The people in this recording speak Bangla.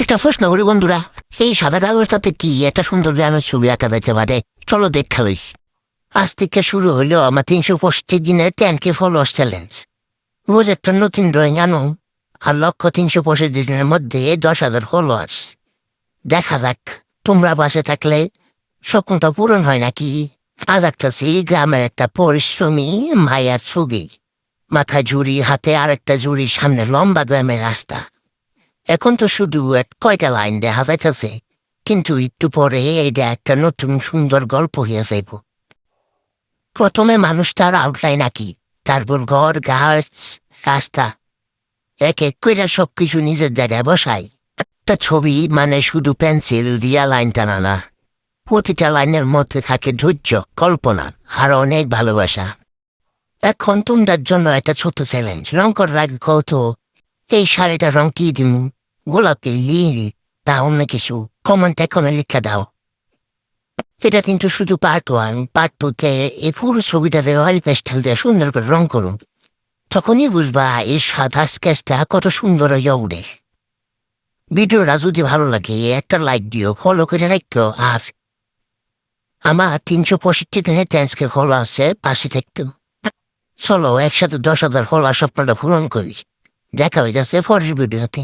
একটা প্রশ্ন করি বন্ধুরা, এই সাদা কাগজটাতে কি একটা সুন্দর গ্রামের ছবি আঁকা যাচ্ছে পারে? চলো দেখা লই। আজ থেকে শুরু হইলো আমার 365 দিনের 10K ফলোয়ার্স চ্যালেঞ্জ। রোজ একটা নতুন ড্রয়িং আনো, আর লক্ষ্য 365 দিনের মধ্যে 10,000 ফলোয়ার্স। দেখা যাক তোমরা পাশে থাকলে স্বপ্নটা পূরণ হয় নাকি। আজ একটা গ্রামের একটা পরিশ্রমী মায়ের ছবি, মাথায় ঝুড়ি, হাতে আরেকটা ঝুড়ি, সামনে লম্বা গ্রামের রাস্তা। এখন তো শুধু কয়টা লাইন দেখা যাইতেছে, কিন্তু একটু পরে এটা একটা নতুন সুন্দর গল্প হয়ে যাইব। প্রথমে মানুষটার আউটলাইন আঁকি, তারপর ঘর, গাছ, রাস্তা, এক এক করে সবকিছু নিজের জায়গায় বসাই। একটা ছবি মানে শুধু পেন্সিল দিয়া লাইন টানা না, প্রতিটা লাইনের মধ্যে থাকে ধৈর্য, কল্পনা আর অনেক ভালোবাসা। এখন তোমরার জন্য একটা ছোট চ্যালেঞ্জ। রং করার আগে কত এই শাড়িটার রং কি দিম, গোলাপি, নীল, তা অন্য কিছু? কমেন্ট এখনো লিখে দাও। এটা কিন্তু শুধু পার্ট 1। পার্ট 2-তে এই পুরো ছবিটারে অয়েল পেস্টেল দিয়ে সুন্দর করে রং করুন। তখনই বুঝবা এই সাদা স্কেচটা কত সুন্দর হয়ে উঠে। ভিডিওটা যদি ভালো লাগে একটা লাইক দিও, ফলো করে রাখো। আর আমার 365 দিনের চ্যান্সকে ফলো আছে, পাশে থাকতো। চলো একসাথে 10,000 ফলোয়ার স্বপ্নটা পূরণ করি। দেখা হয়ে যাচ্ছে পরের ভিডিওতে।